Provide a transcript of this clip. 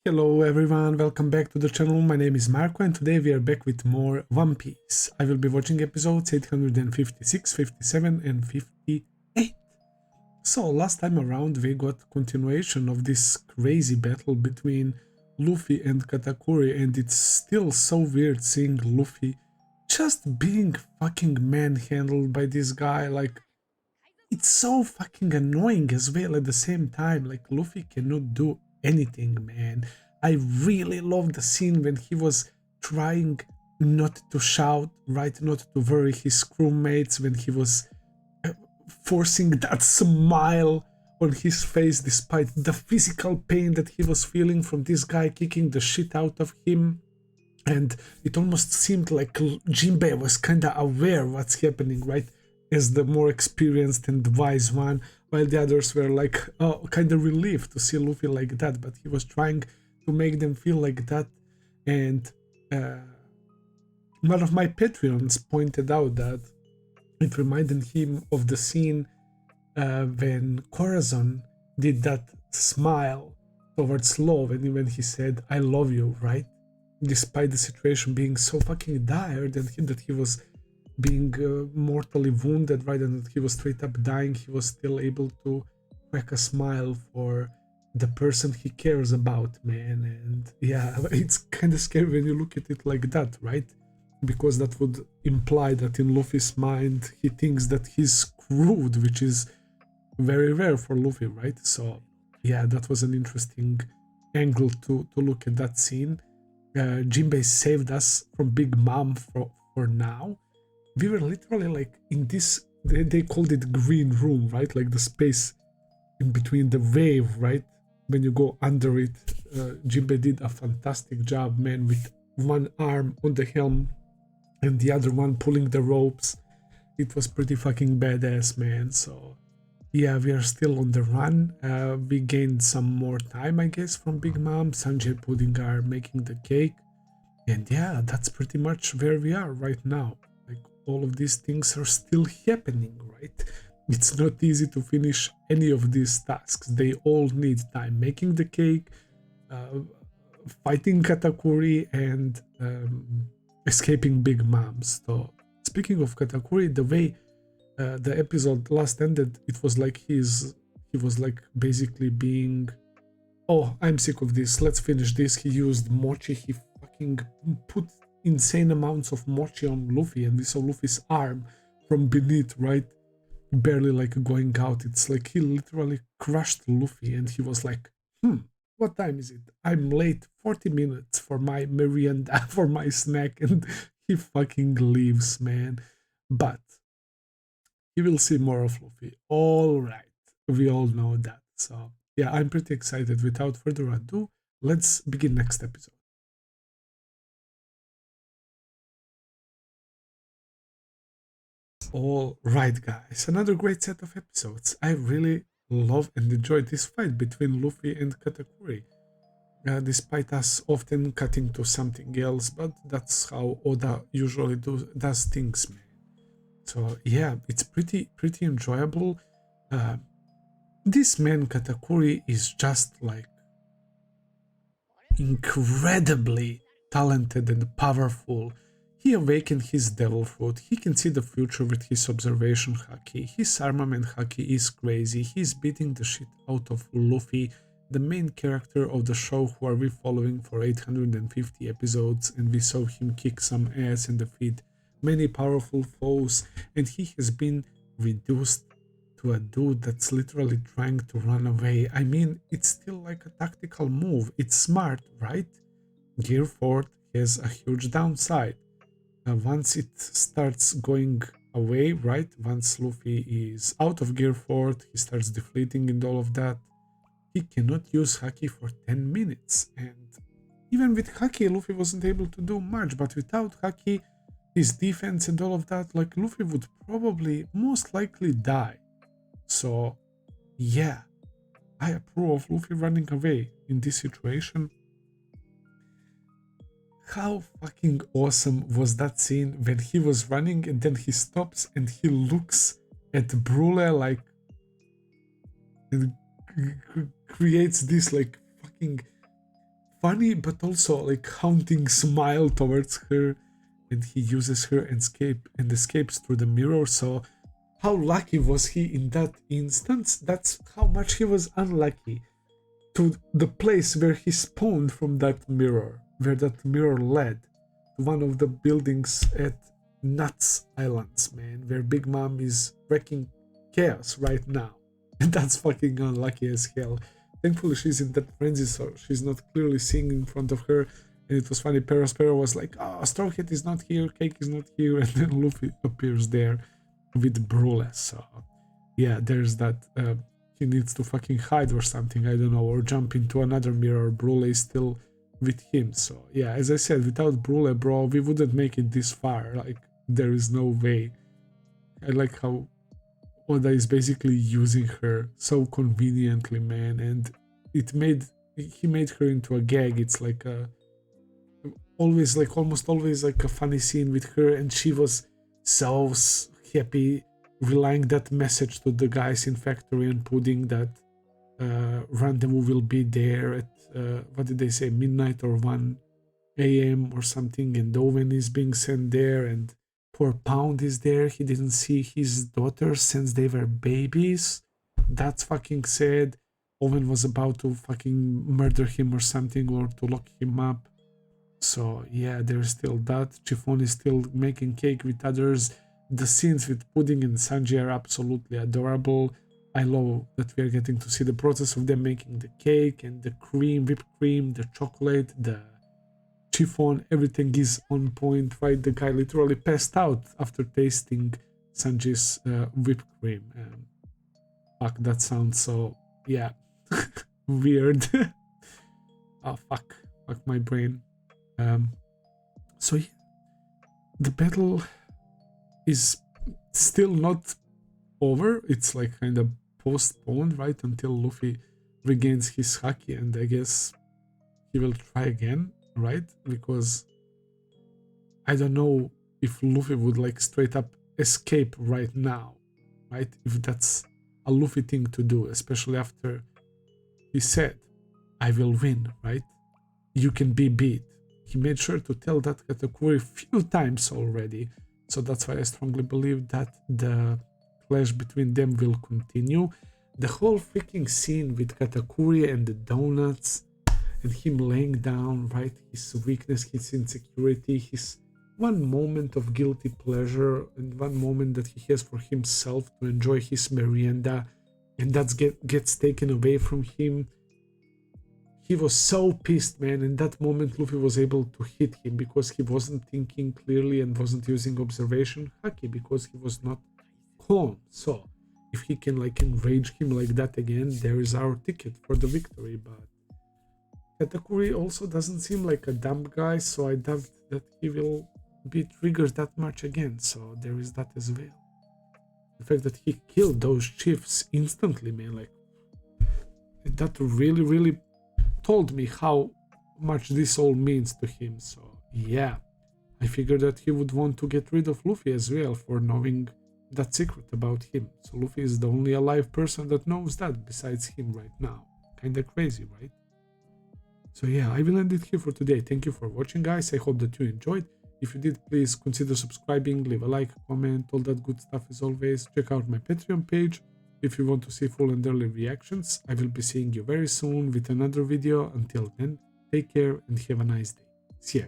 Hello everyone, welcome back to the channel. My name is Marco and today we are back with more One Piece. I will be watching episodes 856, 57 and 58. So last time around we got continuation of this crazy battle between Luffy and Katakuri, and it's still so weird seeing Luffy just being fucking manhandled by this guy. Like, it's so fucking annoying as well at the same time. Like, Luffy cannot do anything, man. I really love the scene when he was trying not to shout, right? Not to worry his crewmates, when he was forcing that smile on his face despite the physical pain that he was feeling from this guy kicking the shit out of him. And it almost seemed like Jinbei was kinda aware what's happening, right? As the more experienced and wise one, while the others were like kind of relieved to see Luffy like that, but he was trying to make them feel like that. And one of my Patreons pointed out that it reminded him of the scene when Corazon did that smile towards Love, and when he said, "I love you," right? Despite the situation being so fucking dire that he was being mortally wounded, right, and that he was straight up dying, he was still able to crack a smile for the person he cares about, man. And yeah, it's kind of scary when you look at it like that, right? Because that would imply that in Luffy's mind he thinks that he's screwed, which is very rare for Luffy, right? So yeah, that was an interesting angle to look at that scene. Jinbei saved us from Big Mom for now. We were literally like in this, they called it green room, right? Like the space in between the wave, right? When you go under it. Jinbei did a fantastic job, man, with one arm on the helm and the other one pulling the ropes. It was pretty fucking badass, man. So yeah, we are still on the run. We gained some more time, I guess, from Big Mom. Sanji and Pudding are making the cake. And yeah, that's pretty much where we are right now. Like, all of these things are still happening, right? It's not easy to finish any of these tasks. They all need time. Making the cake, fighting Katakuri, and escaping Big Mom. So, speaking of Katakuri, the way the episode last ended, it was like he was like basically being, "Oh, I'm sick of this, let's finish this." He used mochi, he fucking put insane amounts of mochi on Luffy, and we saw Luffy's arm from beneath, right? Barely like going out. It's like he literally crushed Luffy, and he was like, what time is it? I'm late 40 minutes for my merienda, for my snack, and he fucking leaves, man. But you will see more of Luffy. All right, we all know that. So yeah, I'm pretty excited. Without further ado, let's begin next episode. All right, guys, another great set of episodes. I really love and enjoy this fight between Luffy and Katakuri. Despite us often cutting to something else, but that's how Oda usually does things, man. So yeah, it's pretty enjoyable. This man Katakuri is just like incredibly talented and powerful. He awakened his devil fruit. He can see the future with his observation haki. His armament haki is crazy. He's beating the shit out of Luffy, the main character of the show who are we following for 850 episodes, and we saw him kick some ass and defeat many powerful foes, and he has been reduced to a dude that's literally trying to run away. I mean, it's still like a tactical move. It's smart, right? Gear 4 has a huge downside. Once it starts going away, right? Once Luffy is out of Gear 4, he starts deflating and all of that. He cannot use haki for 10 minutes. And even with haki, Luffy wasn't able to do much. But without haki, his defense and all of that, like, Luffy would probably most likely die. So yeah, I approve of Luffy running away in this situation. How fucking awesome was that scene when he was running and then he stops and he looks at Brule like, and creates this like fucking funny but also like haunting smile towards her, and he uses her and escapes through the mirror. So how lucky was he in that instance? That's how much he was unlucky to the place where he spawned from, that mirror, where that mirror led to one of the buildings at Nuts Islands, man, where Big Mom is wrecking chaos right now. And that's fucking unlucky as hell. Thankfully, she's in that frenzy, so she's not clearly seeing in front of her. And it was funny, Perospero was like, oh, Straw Hat is not here, Cake is not here, and then Luffy appears there with Brule. So yeah, there's that. He needs to fucking hide or something, I don't know, or jump into another mirror. Brule is still with him. So yeah, as I said, without Brule, bro, we wouldn't make it this far. Like, there is no way. I like how Oda is basically using her so conveniently, man, and he made her into a gag. It's like almost always like a funny scene with her, and she was so happy relaying that message to the guys in factory and Pudding that rendezvous will be there at what did they say, midnight or 1 a.m. or something, and Owen is being sent there, and poor Pound is there. He didn't see his daughters since they were babies. That's fucking sad. Owen was about to fucking murder him or something, or to lock him up. So yeah, there's still that. Chiffon is still making cake with others. The scenes with Pudding and Sanji are absolutely adorable. I love that we are getting to see the process of them making the cake and the cream, whipped cream, the chocolate, the chiffon, everything is on point, right? The guy literally passed out after tasting Sanji's whipped cream. Fuck, that sounds so, yeah, weird. Oh, fuck my brain. So yeah, the battle is still not over. It's like kind of postponed, right, until Luffy regains his haki, and I guess he will try again, right? Because I don't know if Luffy would like straight up escape right now, right? If that's a Luffy thing to do, especially after he said, I will win, right? You can be beat. He made sure to tell that Katakuri a few times already. So that's why I strongly believe that the clash between them will continue. The whole freaking scene with Katakuri and the donuts and him laying down, right? His weakness, his insecurity, his one moment of guilty pleasure and one moment that he has for himself to enjoy his merienda, and that gets taken away from him. He was so pissed, man. In that moment, Luffy was able to hit him because he wasn't thinking clearly and wasn't using observation haki because he was not calm. So if he can like enrage him like that again, there is our ticket for the victory. But Katakuri also doesn't seem like a dumb guy, so I doubt that he will be triggered that much again. So there is that as well. The fact that he killed those chiefs instantly, man, like that really told me how much this all means to him. So yeah, I figured that he would want to get rid of Luffy as well for knowing that secret about him. So Luffy is the only alive person that knows that besides him right now. Kinda crazy, right? So yeah, I will end it here for today. Thank you for watching, guys. I hope that you enjoyed. If you did, please consider subscribing, leave a like, comment, all that good stuff as always. Check out my Patreon page if you want to see full and early reactions. I will be seeing you very soon with another video. Until then, take care and have a nice day. See ya.